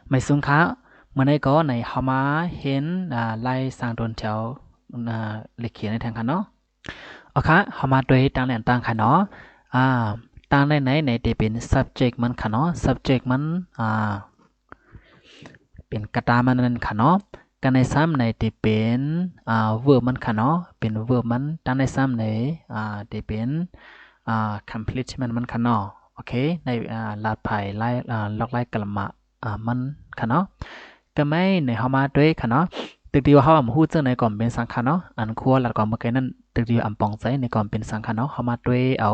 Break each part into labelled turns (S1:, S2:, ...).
S1: ไม่สูงค่ะเมื่อในก็ในเฮามาเห็นไล่สร้างโดนแถวเลขเขียนในทางค่ะเนาะโอเคเฮามาด้วยตั้งแหล่งตั้งค่ะเนาะอ่าตั้งในไหนในที่เป็น subject มันค่ะเนาะ subject มันเป็นกระตามันนั่นค่ะเนาะกันในซ้ำในที่เป็นverb มันค่ะเนาะเป็น verb มันตั้งในซ้ำในที่เป็นcomplete มันค่ะเนาะโอเคในลาดไผ่ไล่ล็อกไล่กลัมมะมันค่ะเนาะก็ไม่ในเฮามาด้วยค่ะเนาะตึกเดียวเฮาฮู้จังในก่อนเป็นสังขะเนาะอันครัวแล้วก็เมื่อกี้นั้นตึกเดียวอำปองใจในก่อนเป็นสังขะเนาะเฮามาด้วยเอา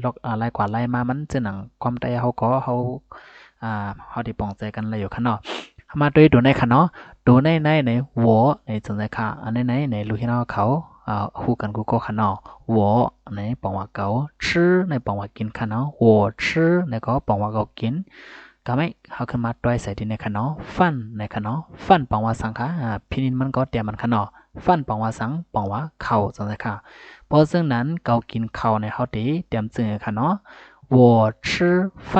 S1: ล็อกไล่กว่าไล่มามันจะหนังความใจเฮาก็เฮาได้ปองใจกันเลยอยู่ค่ะเนาะเฮามาด้วยดูในค่ะเนาะดูในหัวในจังได๋ค่ะอันในรู้เห็นเขาฮู้กันกูก็ค่ะเนาะหัวในปองว่าเกาชื่อในปองว่ากินค่ะเนาะหัวชื่อในก็ปองว่าเกากิน ก็ไม่เขาขึ้นมาด้วยใส่ที่ในขนอฟันในขนอฟันปังว่าสังค่ะพินินมันก็เตรียมมันขนอฟันปังว่าสังปังว่าเข่าจังเลยค่ะเพราะซึ่งนั้นเกากินเข่าในเขาดีเตรียมจึงขนอ我吃饭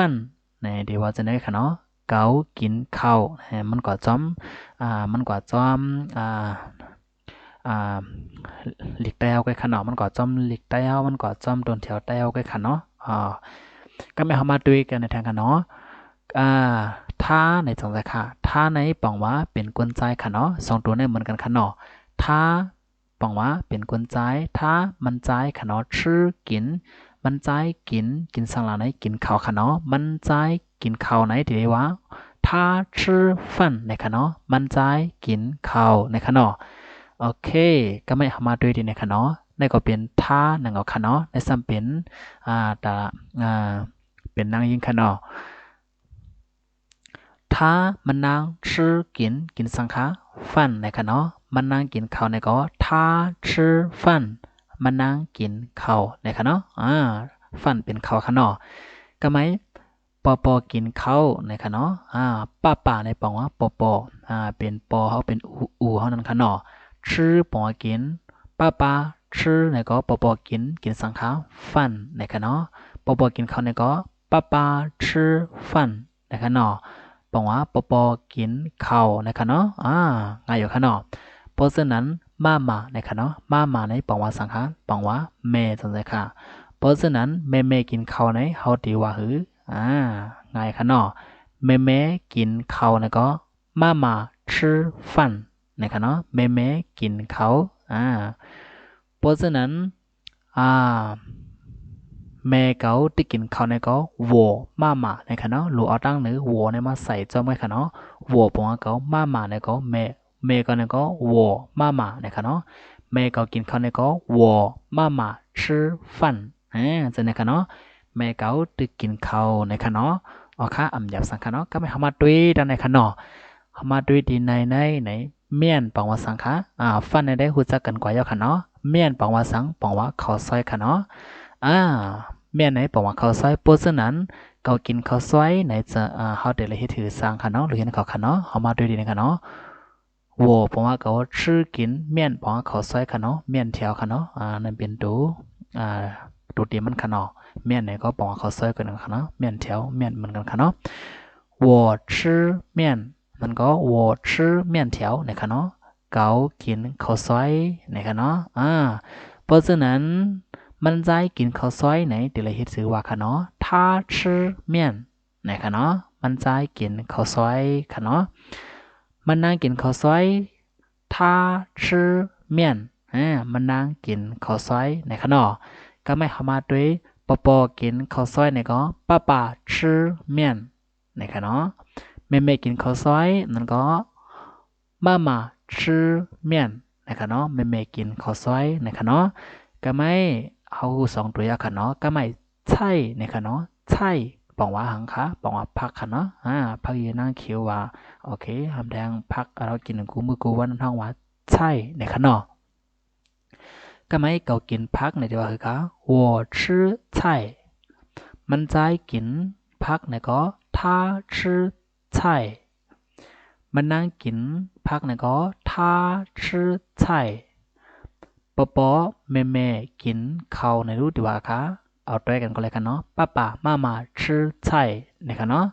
S1: ในดีว่าจะได้ขนอเกากินเข่ามันก็จอมมันก็จอมหลีกเต้าไปขนอมันก็จอมหลีกเต้ามันก็จอมโดนแถวเต้าไปขนอก็ไม่เข้ามาด้วยกันในทางขนอ อ่าถ้าในจังไดค่ะถ้าในปองว่าเป็นกวนใจค่ะเนาะสองตัวในเหมือนกันค่ะเนาะถ้าปองว่าเป็นกวนใจถ้ามันใจค่ะเนาะชื่อกินมันใจกินสังหลาไหนกินข้าวค่ะเนาะมันใจกินข้าวไหนทีว่าถ้าชื่อฟันในค่ะเนาะมันใจกินข้าวในค่ะเนาะโอเคก็ไม่เอามาด้วยดีในค่ะเนาะในก็เป็นท่านังเอาค่ะเนาะในซ้ำเป็นแต่อ่าเป็นนางยิงค่ะเนาะ ถ้ามันนางชื่อกินสังฆาฟันในคะเนาะมันนางกินข้าวในก็ถ้าชื่อฟันมันนางกินข้าวในคะเนาะฟันเป็นข้าวคะเนาะก็ไหมปอกินข้าวในคะเนาะป้าในปองว่าปอเป็นปอเขาเป็นอูเขานั่นคะเนาะชื่อปองว่ากินป้าชื่อในก็ปอกินสังฆาฟันในคะเนาะปอกินข้าวในก็ป้าชื่อฟันในคะเนาะ บอกว่าปอกินข้าวนะคะเนาะง่ายอยู่ค่ะเนาะเพราะฉะนั้นมานะคะเนาะมาในปองว่าสังขารปองว่าแม่จังไดค่ะเพราะฉะนั้นแม่กินข้าวในเฮาตีว่าหือง่ายค่ะเนาะแม่กินข้าวนะก็มาชื่อฟันนะคะเนาะแม่กินข้าวเพราะฉะนั้นอ่า แม่เขาที่กินข้าวในก็วัวมาในขณะหลูเอาตั้งหรือวัวในมาใส่จอมไว้ขณะวัวปงเขามาในก็แม่ก็ในก็วัวมาในขณะแม่เขากินข้าวในก็วัวมาชื่อฟันจะในขณะแม่เขาที่กินข้าวในขณะอ๋อค่ะอำหยาบสังขณะก็ไม่เข้ามาด้วยดันในขณะเข้ามาด้วยดีในเมียนปังว่าสังขะฟันในได้หูจักกันกว่าเยอะขณะเมียนปังว่าสังปังว่าข้าวซอยขณะอ่า แม่ไหนบอกว่าเขาวซอยโพสนั้นเขากินข้าวซอยไหนจะเขาเดี๋ยวเลยให้ถือสร้างค่ะเนาะหรือเห็นเขาค่ะเนาะเขามาดูดีนะค่ะเนาะวัวผมว่าเขาชื่อกินเมี่ยนผมว่าเขาวซอยค่ะเนาะเมี่ยนแถวค่ะเนาะนั่นเป็นดูอ่าดูดีมันค่ะเนาะเมี่ยนไหนก็บอกว่าเขาวซอยกันค่ะเนาะเมี่ยนแถวเมี่ยนเหมือนกันค่ะเนาะวัวชื่อเมี่ยนมันก็วัวชื่อเมี่ยนแถวเนี่ยค่ะเนาะเขากินข้าวซอยเนี่ยค่ะเนาะเพราะฉะนั้นมันใจกินข้าวซอยไหนเดี๋ยวเราเฮ็ดซื้อว่าค่ะเนาะถ้าชื่อเมี่ยนไหนค่ะเนาะมันใจกินข้าวซอยค่ะเนาะมันนั่งกินข้าวซอยถ้าชื่อเมี่ยนมันนั่งกินข้าวซอยไหนค่ะเนาะก็ไม่เข้ามาด้วยปอกินข้าวซอยไหนก็ป้าชื่อเมี่ยนไหนค่ะเนาะแม่กินข้าวซอยนั่นก็มาชื่อเมี่ยนนะคะเนาะแม่กินข้าวซอยนะคะเนาะ ก็ไม่เอาสองตัวอย่างค่ะเนาะก็ไม่ใช่เนี่ยค่ะเนาะใช่บอกว่าหังคะบอกว่าพักค่ะเนาะพักยืนนั่งเขียวว่าโอเคทำแดงพักเรากินกูมือกูวันท้องว่าใช่เนี่ยค่ะเนาะก็ไม่เกากินพักในที่ว่าคือคะ我吃菜มันใจกินพักในก็他吃菜มันนั่งกินพักในก็他吃菜 ปอแม่กินข้าวในรู้ดีว่าคะเอาด้วยกันก็เลยกันเนาะป้ามาชื่อใช่เนี่ยค่ะเนาะ